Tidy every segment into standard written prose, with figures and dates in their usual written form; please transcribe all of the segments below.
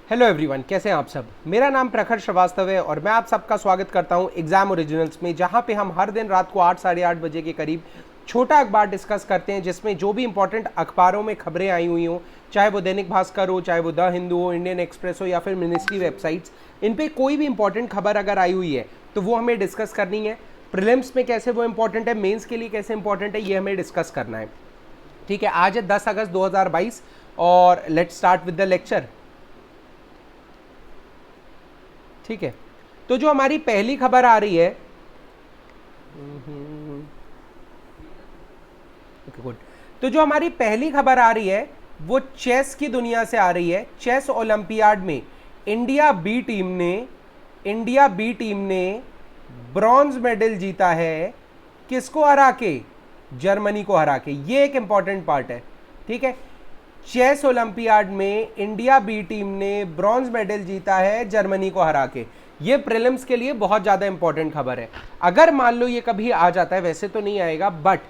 Hello everyone, कैसे हैं आप सब। मेरा नाम प्रखर श्रीवास्तव है और मैं आप सबका स्वागत करता हूं एग्जाम ओरिजिनल्स में, जहां पे हम हर दिन रात को 8 साढ़े 8 बजे के करीब छोटा अखबार डिस्कस करते हैं, जिसमें जो भी इंपॉर्टेंट अखबारों में खबरें आई हुई हों, चाहे वो दैनिक भास्कर हो, चाहे वो द हिंदू हो, इंडियन एक्सप्रेस हो या फिर मिनिस्ट्री वेबसाइट्स, इन पे कोई भी इंपॉर्टेंट खबर अगर आई हुई है तो वो हमें डिस्कस करनी है। प्रीलिम्स में कैसे वो इंपॉर्टेंट है, मेंस के लिए कैसे इंपॉर्टेंट है, ये हमें डिस्कस करना है। ठीक है, आज है 10 अगस्त 2022 और let's start with the lecture. ठीक है, तो जो हमारी पहली खबर आ रही है, ओके गुड, तो जो हमारी पहली खबर आ रही है वो चेस की दुनिया से आ रही है। चेस ओलंपियाड में इंडिया बी टीम ने ब्रॉन्ज मेडल जीता है। किसको हरा के? जर्मनी को हरा के। ये एक इंपॉर्टेंट पार्ट है। ठीक है, चेस ओलंपियाड में इंडिया बी टीम ने ब्रॉन्ज मेडल जीता है जर्मनी को हरा के। ये प्रीलिम्स के लिए बहुत ज़्यादा इंपॉर्टेंट खबर है। अगर मान लो ये कभी आ जाता है, वैसे तो नहीं आएगा, बट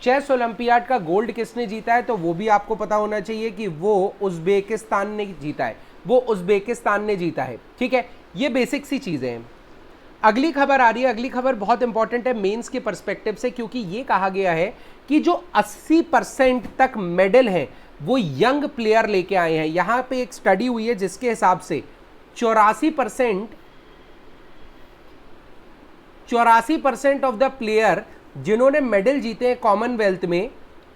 चेस ओलंपियाड का गोल्ड किसने जीता है तो वो भी आपको पता होना चाहिए कि वो उज्बेकिस्तान ने जीता है। ठीक है, ये बेसिक सी चीज़ें हैं। अगली खबर आ रही है। अगली खबर बहुत इंपॉर्टेंट है मेंस के पर्सपेक्टिव से, क्योंकि ये कहा गया है कि जो 80% तक मेडल हैं वो यंग प्लेयर लेके आए हैं। यहां पे एक स्टडी हुई है जिसके हिसाब से 84% ऑफ द प्लेयर जिन्होंने मेडल जीते हैं कॉमनवेल्थ में,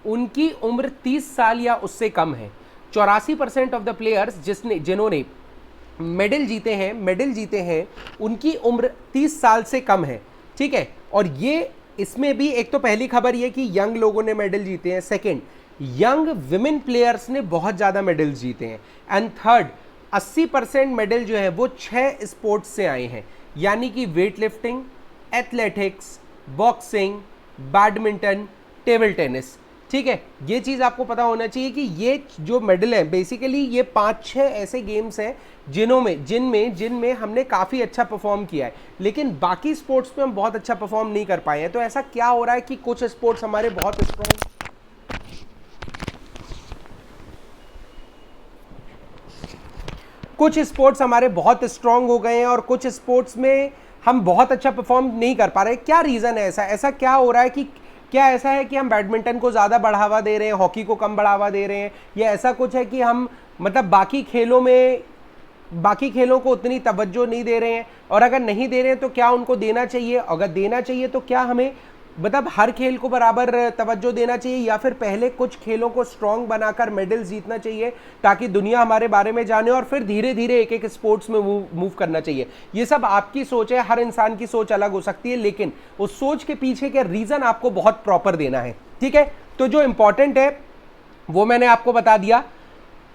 उनकी उम्र 30 साल या उससे कम है। 84% ऑफ द प्लेयर्स जिन्होंने मेडल जीते हैं उनकी उम्र 30 साल से कम है। ठीक है, और ये इसमें भी एक तो पहली खबर ये कि यंग लोगों ने मेडल जीते हैं, सेकंड यंग विमेन प्लेयर्स ने बहुत ज़्यादा मेडल्स जीते हैं, एंड थर्ड 80% मेडल जो है वो 6 स्पोर्ट्स से आए हैं, यानी कि weight lifting, athletics, boxing, badminton, table tennis. ठीक है, ये चीज़ आपको पता होना चाहिए कि ये जो मेडल है बेसिकली ये 5-6 ऐसे गेम्स हैं जिनमें हमने काफ़ी अच्छा परफॉर्म किया है, लेकिन बाकी स्पोर्ट्स में हम बहुत अच्छा परफॉर्म नहीं कर पाए हैं। तो ऐसा क्या हो रहा है कि कुछ स्पोर्ट्स हमारे बहुत स्ट्रॉन्ग हो गए हैं और कुछ स्पोर्ट्स में हम बहुत अच्छा परफॉर्म नहीं कर पा रहे। क्या रीज़न है ऐसा क्या हो रहा है कि क्या ऐसा है कि हम बैडमिंटन को ज़्यादा बढ़ावा दे रहे हैं, हॉकी को कम बढ़ावा दे रहे हैं, या ऐसा कुछ है कि हम मतलब बाकी खेलों को उतनी तवज्जो नहीं दे रहे हैं? और अगर नहीं दे रहे हैं तो क्या उनको देना चाहिए? अगर देना चाहिए तो क्या हमें मतलब हर खेल को बराबर तवज्जो देना चाहिए, या फिर पहले कुछ खेलों को स्ट्रॉन्ग बनाकर मेडल जीतना चाहिए ताकि दुनिया हमारे बारे में जाने और फिर धीरे धीरे एक एक स्पोर्ट्स में मूव करना चाहिए? ये सब आपकी सोच है, हर इंसान की सोच अलग हो सकती है, लेकिन उस सोच के पीछे के रीज़न आपको बहुत प्रॉपर देना है। ठीक है, तो जो इंपॉर्टेंट है वो मैंने आपको बता दिया।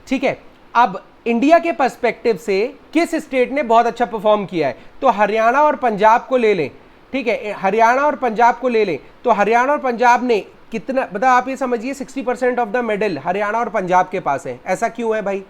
ठीक है, अब इंडिया के पर्सपेक्टिव से किस स्टेट ने बहुत अच्छा परफॉर्म किया है, तो हरियाणा और पंजाब को ले लें। ठीक है, हरियाणा और पंजाब को ले लें तो हरियाणा और पंजाब ने कितना, मतलब आप ये समझिए 60% ऑफ द मेडल हरियाणा और पंजाब के पास है। ऐसा क्यों है भाई?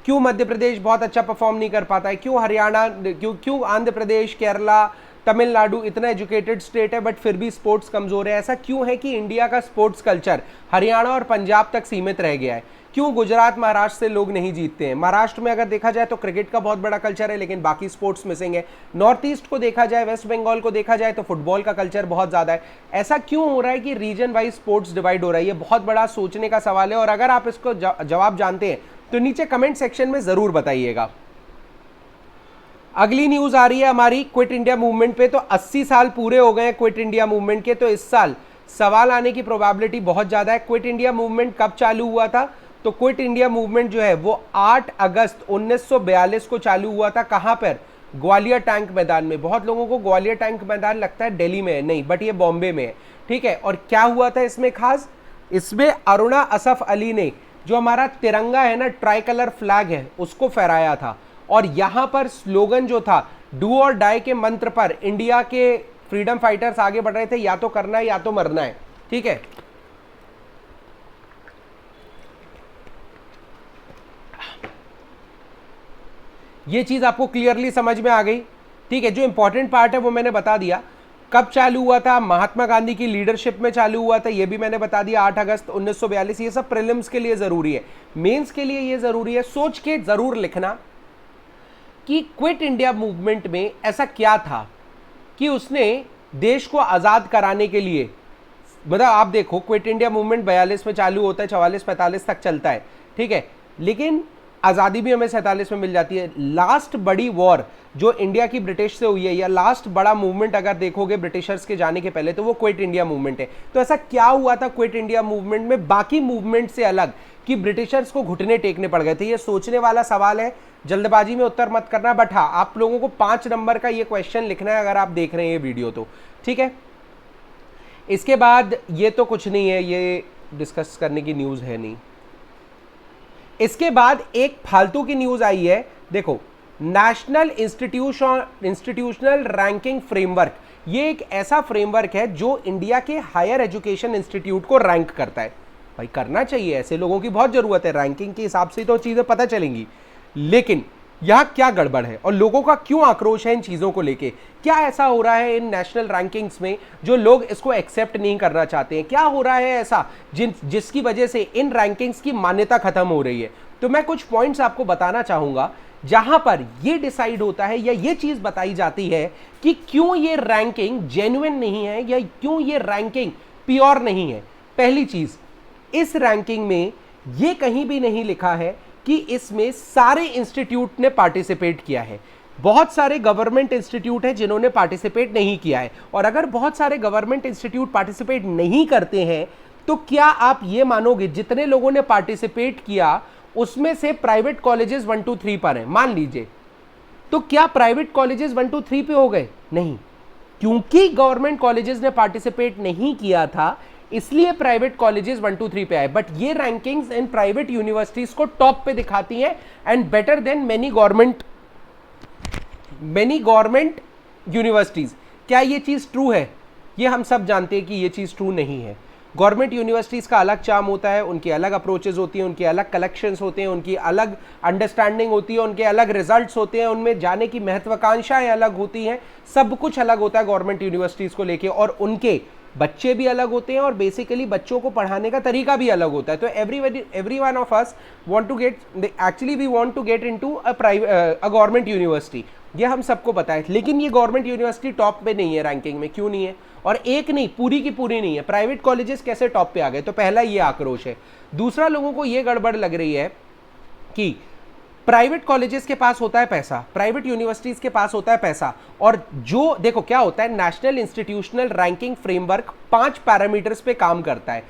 क्यों मध्य प्रदेश बहुत अच्छा परफॉर्म नहीं कर पाता है? क्यों हरियाणा, क्यों आंध्र प्रदेश, केरला, तमिलनाडु इतना एजुकेटेड स्टेट है बट फिर भी स्पोर्ट्स कमजोर है? ऐसा क्यों है कि इंडिया का स्पोर्ट्स कल्चर हरियाणा और पंजाब तक सीमित रह गया है? क्यों गुजरात महाराष्ट्र से लोग नहीं जीतते हैं? महाराष्ट्र में अगर देखा जाए तो क्रिकेट का बहुत बड़ा कल्चर है, लेकिन बाकी स्पोर्ट्स मिसिंग है। नॉर्थ ईस्ट को देखा जाए, वेस्ट बंगाल को देखा जाए तो फुटबॉल का कल्चर बहुत ज़्यादा है। ऐसा क्यों हो रहा है कि रीजन वाइज स्पोर्ट्स डिवाइड हो रहा है? ये बहुत बड़ा सोचने का सवाल है, और अगर आप इसको जवाब जानते हैं तो नीचे कमेंट सेक्शन में ज़रूर बताइएगा। अगली न्यूज़ आ रही है हमारी क्विट इंडिया मूवमेंट पे। तो 80 साल पूरे हो गए हैं क्विट इंडिया मूवमेंट के, तो इस साल सवाल आने की प्रोबेबिलिटी बहुत ज़्यादा है। क्विट इंडिया मूवमेंट कब चालू हुआ था? तो क्विट इंडिया मूवमेंट जो है वो 8 अगस्त 1942 को चालू हुआ था। कहां पर? ग्वालियर टैंक मैदान में। बहुत लोगों को ग्वालियर टैंक मैदान लगता है दिल्ली में है, नहीं, बट ये बॉम्बे में है। ठीक है, और क्या हुआ था इसमें खास? इसमें अरुणा असफ अली ने जो हमारा तिरंगा है ना, ट्राई कलर फ्लैग है, उसको फहराया था, और यहां पर स्लोगन जो था डू और डाई के मंत्र पर इंडिया के फ्रीडम फाइटर्स आगे बढ़ रहे थे, या तो करना है या तो मरना है। ठीक है, ये चीज आपको क्लियरली समझ में आ गई। ठीक है, जो इंपॉर्टेंट पार्ट है वो मैंने बता दिया। कब चालू हुआ था? महात्मा गांधी की लीडरशिप में चालू हुआ था, ये भी मैंने बता दिया, 8 अगस्त 1942। ये सब प्रीलिम्स के लिए जरूरी है, मेंस के लिए ये जरूरी है। सोच के जरूर लिखना, कि क्विट इंडिया मूवमेंट में ऐसा क्या था कि उसने देश को आज़ाद कराने के लिए, मतलब आप देखो क्विट इंडिया मूवमेंट 42 में चालू होता है, 44-45 तक चलता है, ठीक है, लेकिन आज़ादी भी हमें 47 में मिल जाती है। लास्ट बड़ी वॉर जो इंडिया की ब्रिटिश से हुई है, या लास्ट बड़ा मूवमेंट अगर देखोगे ब्रिटिशर्स के जाने के पहले, तो वो क्विट इंडिया मूवमेंट है। तो ऐसा क्या हुआ था क्विट इंडिया मूवमेंट में बाकी मूवमेंट से अलग कि ब्रिटिशर्स को घुटने टेकने पड़ गए थे? ये सोचने वाला सवाल है, जल्दबाजी में उत्तर मत करना, बट हाँ आप लोगों को 5 नंबर का ये क्वेश्चन लिखना है अगर आप देख रहे हैं ये वीडियो तो, ठीक है। इसके बाद ये तो कुछ नहीं है, ये डिस्कस करने की न्यूज़ है नहीं। इसके बाद एक फालतू की न्यूज़ आई है, देखो, नेशनल इंस्टीट्यूशनल रैंकिंग फ्रेमवर्क। ये एक ऐसा फ्रेमवर्क है जो इंडिया के हायर एजुकेशन इंस्टीट्यूट को रैंक करता है। भाई करना चाहिए, ऐसे लोगों की बहुत ज़रूरत है, रैंकिंग के हिसाब से तो चीज़ें पता चलेंगी। लेकिन यह क्या गड़बड़ है और लोगों का क्यों आक्रोश है इन चीज़ों को लेके? क्या ऐसा हो रहा है इन नेशनल रैंकिंग्स में जो लोग इसको एक्सेप्ट नहीं करना चाहते हैं? क्या हो रहा है ऐसा जिसकी वजह से इन रैंकिंग्स की मान्यता खत्म हो रही है? तो मैं कुछ पॉइंट्स आपको बताना चाहूंगा जहां पर यह डिसाइड होता है या ये चीज बताई जाती है कि क्यों ये रैंकिंग जेन्युइन नहीं है या क्यों ये रैंकिंग प्योर नहीं है। पहली चीज, इस रैंकिंग में ये कहीं भी नहीं लिखा है कि इसमें सारे इंस्टीट्यूट ने पार्टिसिपेट किया है। बहुत सारे गवर्नमेंट इंस्टीट्यूट हैं जिन्होंने पार्टिसिपेट नहीं किया है, और अगर बहुत सारे गवर्नमेंट इंस्टीट्यूट पार्टिसिपेट नहीं करते हैं तो क्या आप ये मानोगे जितने लोगों ने पार्टिसिपेट किया उसमें से प्राइवेट कॉलेजेस 1 2 3 पर हैं, मान लीजिए, तो क्या प्राइवेट कॉलेजेस 1 2 3 पे हो गए? नहीं, क्योंकि गवर्नमेंट कॉलेजेस ने पार्टिसिपेट नहीं किया था इसलिए प्राइवेट कॉलेजेस 1 2 3 पे आए। बट ये रैंकिंग्स इन प्राइवेट यूनिवर्सिटीज को टॉप पे दिखाती हैं and better than many government universities. क्या ये चीज ट्रू है? ये हम सब जानते हैं कि ये चीज ट्रू नहीं है। गवर्नमेंट यूनिवर्सिटीज़ का अलग चार्म होता है, उनकी अलग अप्रोचेस होती हैं, उनके अलग कलेक्शंस होते हैं, उनकी अलग अंडरस्टैंडिंग होती है, उनके अलग रिजल्ट्स होते हैं, उनमें जाने की महत्वाकांक्षाएं अलग होती हैं, सब कुछ अलग होता है गवर्नमेंट यूनिवर्सिटीज़ को लेके, और उनके बच्चे भी अलग होते हैं और बेसिकली बच्चों को पढ़ाने का तरीका भी अलग होता है। तो every one of us want to get, actually we want to get into a government university, ये हम सबको पता है। लेकिन ये गवर्नमेंट यूनिवर्सिटी टॉप पे नहीं है रैंकिंग में, क्यों नहीं है? और एक नहीं, पूरी की पूरी नहीं है। प्राइवेट कॉलेजेस कैसे टॉप पे आ गए? तो पहला ये आक्रोश है। दूसरा, लोगों को ये गड़बड़ लग रही है कि प्राइवेट कॉलेजेस के पास होता है पैसा, प्राइवेट यूनिवर्सिटीज के पास होता है पैसा, और जो देखो क्या होता है, national institutional ranking framework 5 parameters पे काम करता है,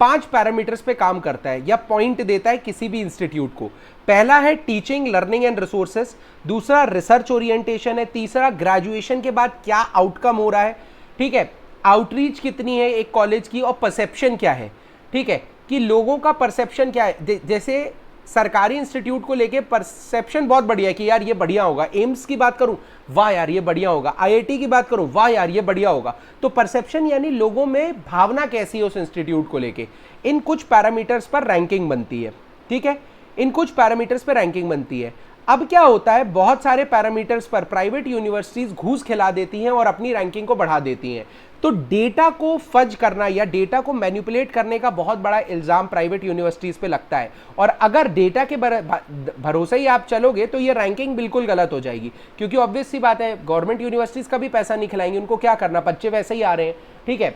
5 पैरामीटर्स पे काम करता है या पॉइंट देता है किसी भी इंस्टीट्यूट को। पहला है टीचिंग, लर्निंग एंड रिसोर्सेस, दूसरा रिसर्च ओरिएंटेशन है, तीसरा ग्रेजुएशन के बाद क्या आउटकम हो रहा है, ठीक है, आउटरीच कितनी है एक कॉलेज की, और परसेप्शन क्या है, ठीक है, कि लोगों का परसेप्शन क्या है। जैसे सरकारी इंस्टीट्यूट को लेके परसेप्शन बहुत बढ़िया है कि यार ये बढ़िया होगा, एम्स की बात करूं, वाह यार ये बढ़िया होगा, आईआईटी की बात करूं, वाह यार ये बढ़िया होगा। तो परसेप्शन यानी लोगों में भावना कैसी है उस इंस्टीट्यूट को लेके, इन कुछ पैरामीटर्स पर रैंकिंग बनती है, ठीक है, इन कुछ पैरामीटर्स पर रैंकिंग बनती है। अब क्या होता है, बहुत सारे पैरामीटर्स पर प्राइवेट यूनिवर्सिटीज घूस खिला देती हैं और अपनी रैंकिंग को बढ़ा देती हैं। तो डेटा को फज करना या डेटा को मैनिपुलेट करने का बहुत बड़ा इल्जाम प्राइवेट यूनिवर्सिटीज पे लगता है, और अगर डेटा के भरोसे ही आप चलोगे तो ये रैंकिंग बिल्कुल गलत हो जाएगी, क्योंकि ऑब्वियस सी बात है गवर्नमेंट यूनिवर्सिटीज का भी पैसा नहीं खिलाएंगे, उनको क्या करना, बच्चे वैसे ही आ रहे हैं, ठीक है।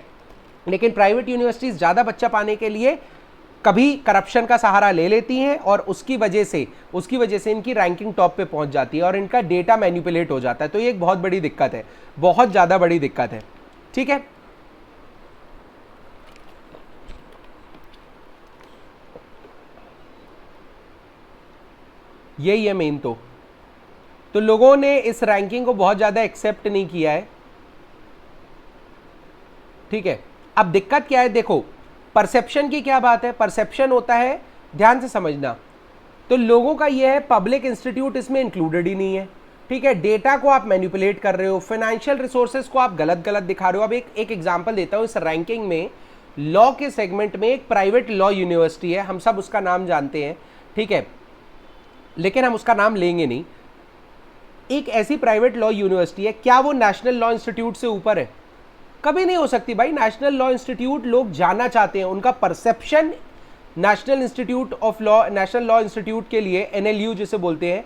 लेकिन प्राइवेट यूनिवर्सिटीज ज्यादा बच्चा पाने के लिए कभी करप्शन का सहारा ले लेती हैं और उसकी वजह से इनकी रैंकिंग टॉप पे पहुंच जाती है और इनका डेटा मैनिपुलेट हो जाता है। तो ये एक बहुत बड़ी दिक्कत है, बहुत ज्यादा बड़ी दिक्कत है, ठीक है। यही है मेन। तो लोगों ने इस रैंकिंग को बहुत ज्यादा एक्सेप्ट नहीं किया है, ठीक है। अब दिक्कत क्या है, देखो परसेप्शन की क्या बात है, परसेप्शन होता है, ध्यान से समझना, तो लोगों का यह है पब्लिक इंस्टीट्यूट इसमें इंक्लूडेड ही नहीं है, ठीक है। डेटा को आप मैनिपुलेट कर रहे हो, फाइनेंशियल रिसोर्सेज को आप गलत दिखा रहे हो। अब एक एग्जांपल देता हूं, इस रैंकिंग में लॉ के सेगमेंट में एक प्राइवेट लॉ यूनिवर्सिटी है, हम सब उसका नाम जानते हैं, ठीक है, लेकिन हम उसका नाम लेंगे नहीं। एक ऐसी प्राइवेट लॉ यूनिवर्सिटी है, क्या वो नेशनल लॉ इंस्टीट्यूट से ऊपर है? कभी नहीं हो सकती भाई। नेशनल लॉ इंस्टीट्यूट लोग जाना चाहते हैं, उनका perception national institute of law, national law institute के लिए, एनएलयू जिसे बोलते हैं,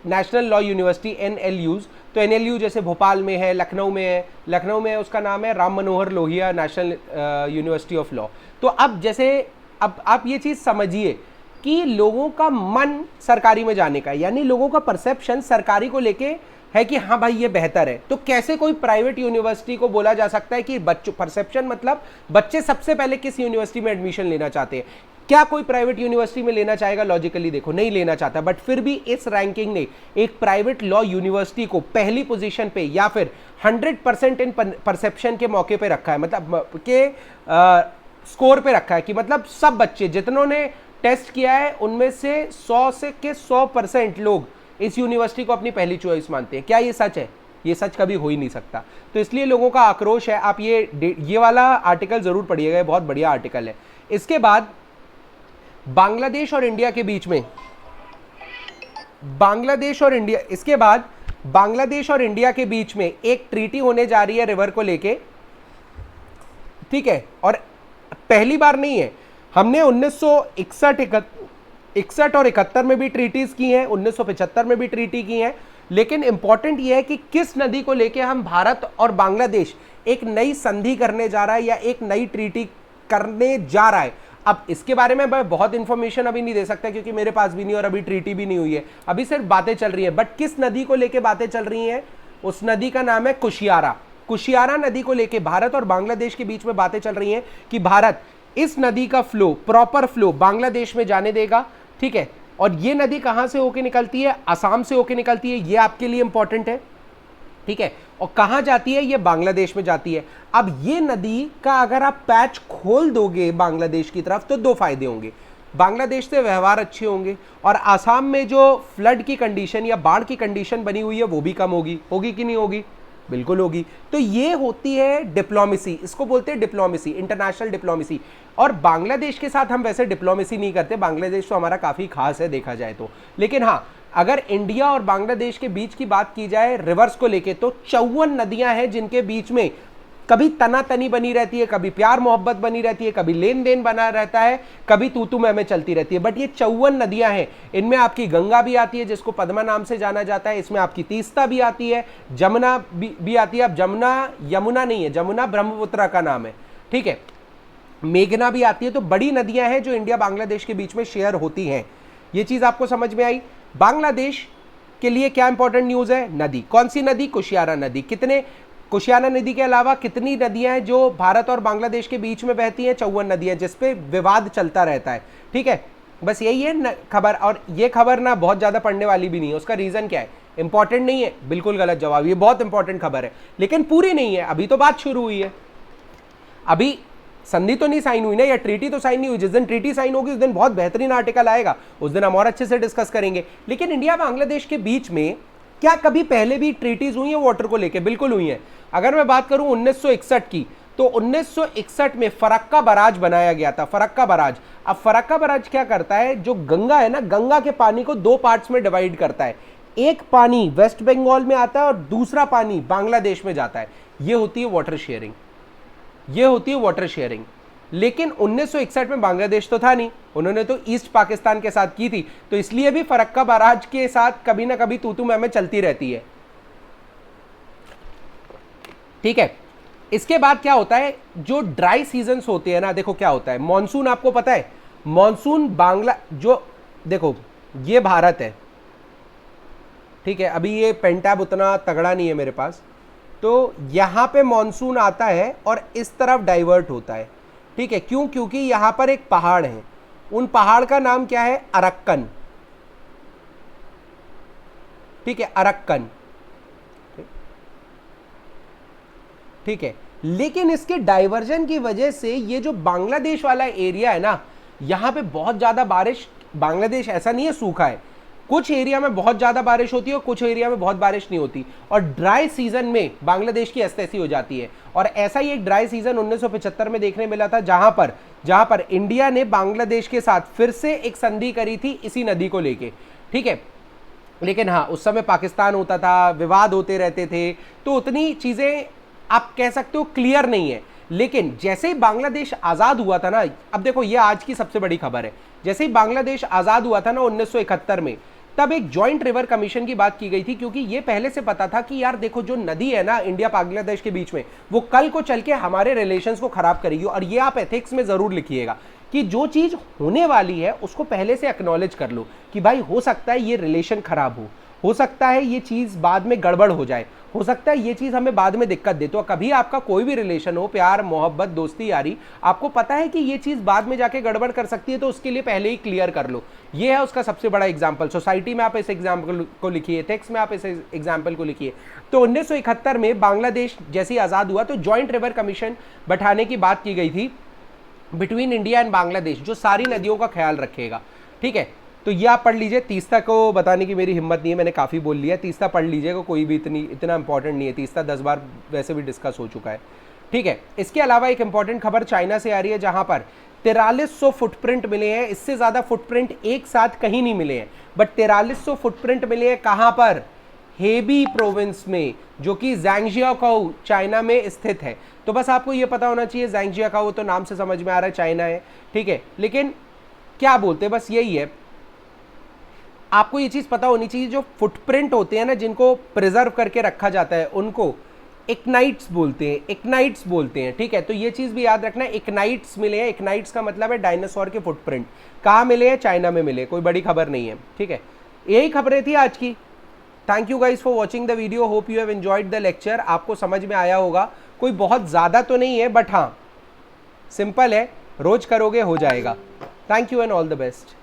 नेशनल लॉ यूनिवर्सिटी NLUs, तो NLU जैसे भोपाल में है, लखनऊ में है, लखनऊ में उसका नाम है Ram Manohar Lohia national university of law. तो अब जैसे अब आप ये चीज़ समझिए कि लोगों का मन सरकारी में जाने का, यानी लोगों का परसेप्शन सरकारी को लेके है कि हाँ भाई ये बेहतर है, तो कैसे कोई प्राइवेट यूनिवर्सिटी को बोला जा सकता है कि बच्चों, परसेप्शन मतलब बच्चे सबसे पहले किस यूनिवर्सिटी में एडमिशन लेना चाहते हैं। क्या कोई प्राइवेट यूनिवर्सिटी में लेना चाहेगा? लॉजिकली देखो नहीं लेना चाहता, बट फिर भी इस रैंकिंग ने एक प्राइवेट लॉ यूनिवर्सिटी को पहली पोजीशन पे या फिर 100% इन परसेप्शन के मौके पे रखा है, मतलब के स्कोर पे रखा है कि मतलब सब बच्चे जितनों ने टेस्ट किया है उनमें से 100% लोग इस यूनिवर्सिटी को अपनी पहली चॉइस मानते हैं। क्या ये सच है? ये सच कभी हो ही नहीं सकता। तो इसलिए लोगों का आक्रोश है। आप ये वाला आर्टिकल जरूर पढ़िएगा, बहुत बढ़िया आर्टिकल है। इसके बाद बांग्लादेश और इंडिया के बीच में, इसके बाद बांग्लादेश और इंडिया के बीच में एक ट्रीटी होने जा रही है रिवर को लेके, ठीक है। और पहली बार नहीं है, हमने 1961 और 71 में भी ट्रीटीज की हैं, 1975 में भी ट्रीटी की हैं, लेकिन इंपॉर्टेंट यह है कि किस नदी को लेके हम भारत और बांग्लादेश एक नई संधि करने जा रहा है या एक नई ट्रीटी करने जा रहा है। अब इसके बारे में मैं बहुत इंफॉर्मेशन अभी नहीं दे सकता क्योंकि मेरे पास भी नहीं और अभी ट्रीटी भी नहीं हुई है, अभी सिर्फ बातें चल रही हैं। बट किस नदी को लेके बातें चल रही हैं? उस नदी का नाम है कुशियारा। कुशियारा नदी को लेके भारत और बांग्लादेश के बीच में बातें चल रही हैं कि भारत इस नदी का फ्लो, प्रॉपर फ्लो बांग्लादेश में जाने देगा, ठीक है। और ये नदी कहां से होके निकलती है? असम से होके निकलती है, ये आपके लिए इंपॉर्टेंट है, ठीक है। और कहां जाती है? ये बांग्लादेश में जाती है। अब ये नदी का अगर आप पैच खोल दोगे बांग्लादेश की तरफ तो दो फायदे होंगे, बांग्लादेश से व्यवहार अच्छे होंगे और आसाम में जो फ्लड की कंडीशन या बाढ़ की कंडीशन बनी हुई है वो भी कम होगी। होगी कि नहीं होगी? बिल्कुल होगी। तो ये होती है डिप्लोमेसी, इसको बोलते हैं डिप्लोमेसी, इंटरनेशनल डिप्लोमेसी। और बांग्लादेश के साथ हम वैसे डिप्लोमेसी नहीं करते, बांग्लादेश तो हमारा काफी खास है देखा जाए तो। लेकिन हाँ, अगर इंडिया और बांग्लादेश के बीच की बात की जाए रिवर्स को लेके तो 54 नदियां हैं जिनके बीच में कभी तनातनी बनी रहती है, कभी प्यार मोहब्बत बनी रहती है, कभी लेन देन बना रहता है, कभी तू तू मैं चलती रहती है। बट ये 54 नदियां हैं, इनमें आपकी गंगा भी आती है जिसको पद्मा नाम से जाना जाता है, इसमें आपकी तीस्ता भी आती है, जमुना भी आती है। अब जमुना यमुना नहीं है, जमुना ब्रह्मपुत्र का नाम है, ठीक है। मेघना भी आती है। तो बड़ी नदियां हैं जो इंडिया बांग्लादेश के बीच में शेयर होती हैं। ये चीज आपको समझ में आई। बांग्लादेश के लिए क्या इंपॉर्टेंट न्यूज है? नदी। कौन सी नदी? कुशियारा नदी। कितने, कुशियारा नदी के अलावा कितनी नदियां हैं जो भारत और बांग्लादेश के बीच में बहती हैं? 54 नदियां, जिसपे विवाद चलता रहता है, ठीक है। बस यही है खबर। और ये खबर ना बहुत ज्यादा पढ़ने वाली भी नहीं है। उसका रीजन क्या है? इंपॉर्टेंट नहीं है, बिल्कुल गलत जवाब। ये बहुत इंपॉर्टेंट खबर है लेकिन पूरी नहीं है, अभी तो बात शुरू हुई है, अभी संधि तो नहीं साइन हुई ना, या ट्रीटी तो साइन नहीं हुई। जिस दिन ट्रीटी साइन होगी उस दिन बहुत बेहतरीन आर्टिकल आएगा, उस दिन हम और अच्छे से डिस्कस करेंगे। लेकिन इंडिया बांग्लादेश के बीच में क्या कभी पहले भी ट्रीटीज हुई है वाटर को लेके? बिल्कुल हुई है। अगर मैं बात करूं 1961 की, तो 1961 में फरक्का बराज बनाया गया था। फरक्का बराज, अब फरक्का बराज क्या करता है? जो गंगा है ना, गंगा के पानी को दो पार्ट्स में डिवाइड करता है। एक पानी वेस्ट बंगाल में आता है और दूसरा पानी बांग्लादेश में जाता है। ये होती है वाटर शेयरिंग, ये होती है वाटर शेयरिंग। लेकिन 1961 में बांग्लादेश तो था नहीं, उन्होंने तो ईस्ट पाकिस्तान के साथ की थी, तो इसलिए भी फरक्का बराज के साथ कभी ना कभी तू तू मैं चलती रहती है, ठीक है। इसके बाद क्या होता है? जो ड्राई सीजन्स होते हैं ना, देखो क्या होता है, मॉनसून आपको पता है, मॉनसून बांग्ला, जो देखो ये भारत है, ठीक है। अभी ये पेंटैब उतना तगड़ा नहीं है मेरे पास, तो यहां पे मॉनसून आता है और इस तरफ डाइवर्ट होता है, ठीक है। क्यों? क्योंकि यहां पर एक पहाड़ है, उन पहाड़ का नाम क्या है? अरक्कन, ठीक है, अरक्कन, ठीक है। लेकिन इसके डाइवर्जन की वजह से ये जो बांग्लादेश वाला एरिया है ना, यहां पे बहुत ज्यादा बारिश, बांग्लादेश ऐसा नहीं है सूखा है, कुछ एरिया में बहुत ज्यादा बारिश होती है और कुछ एरिया में बहुत बारिश नहीं होती, और ड्राई सीजन में बांग्लादेश की ऐसी हो जाती है। और ऐसा ही एक ड्राई सीजन 1975 में देखने मिला था, जहां पर इंडिया ने बांग्लादेश के साथ फिर से एक संधि करी थी इसी नदी को लेके, ठीक है। लेकिन हाँ, उस समय पाकिस्तान होता था, विवाद होते रहते थे, तो उतनी चीजें आप कह सकते हो क्लियर नहीं है। लेकिन जैसे ही बांग्लादेश आजाद हुआ था ना, अब देखो ये आज की सबसे बड़ी खबर है, जैसे ही बांग्लादेश आजाद हुआ था ना 1971 में, तब एक जॉइंट रिवर कमीशन की बात की गई थी, क्योंकि ये पहले से पता था कि यार देखो जो नदी है ना इंडिया बांग्लादेश के बीच में, वो कल को चल के हमारे रिलेशंस को खराब करेगी। और ये आप एथिक्स में जरूर लिखिएगा कि जो चीज होने वाली है उसको पहले से एक्नॉलेज कर लो कि भाई हो सकता है ये रिलेशन खराब हो सकता है ये चीज बाद में गड़बड़ हो जाए, हो सकता है ये चीज हमें बाद में दिक्कत दे। तो कभी आपका कोई भी रिलेशन हो, प्यार मोहब्बत दोस्ती यारी, आपको पता है कि ये चीज बाद में जाके गड़बड़ कर सकती है, तो उसके लिए पहले ही क्लियर कर लो। ये है उसका सबसे बड़ा एग्जाम्पल। सोसाइटी में आप इस एग्जाम्पल को लिखिए, एथिक्स में आप इस एग्जाम्पल को लिखिए। तो 1971 में बांग्लादेश जैसे आजाद हुआ तो जॉइंट रिवर कमीशन बैठाने की बात की गई थी बिटवीन इंडिया एंड बांग्लादेश, जो सारी नदियों का ख्याल रखेगा। ठीक है, तो ये आप पढ़ लीजिए। तीस्ता को बताने की मेरी हिम्मत नहीं है, मैंने काफ़ी बोल लिया। तीस्ता पढ़ लीजिएगा, कोई भी इतना इंपॉर्टेंट नहीं है। तीस्ता 10 बार वैसे भी डिस्कस हो चुका है। ठीक है, इसके अलावा एक इंपॉर्टेंट खबर चाइना से आ रही है, जहां पर 4300 फुटप्रिंट मिले हैं। इससे ज़्यादा फुटप्रिंट एक साथ कहीं नहीं मिले हैं, बट 4300 फुटप्रिंट मिले हैं। कहां पर? हेबी प्रोविंस में, जो कि ज़ैंगजियाकाऊ चाइना में स्थित है। तो बस आपको ये पता होना चाहिए, ज़ैंगजियाकाऊ तो नाम से समझ में आ रहा है चाइना है। ठीक है, लेकिन क्या बोलते हैं, बस यही है, आपको ये चीज पता होनी चाहिए। जो फुटप्रिंट होते हैं ना, जिनको प्रिजर्व करके रखा जाता है, उनको इक्नाइट्स बोलते हैं, इक्नाइट्स बोलते हैं। ठीक है, तो ये चीज भी याद रखना, इक्नाइट्स मिले हैं। इक्नाइट्स का मतलब है डायनासोर के फुटप्रिंट। कहाँ मिले हैं? चाइना में मिले। कोई बड़ी खबर नहीं है। ठीक है, यही खबरें थी आज की। Thank you guys for watching the video, hope you have enjoyed the lecture. आपको समझ में आया होगा, कोई बहुत ज्यादा तो नहीं है, बट हाँ सिंपल है, रोज करोगे हो जाएगा। Thank you and all the best.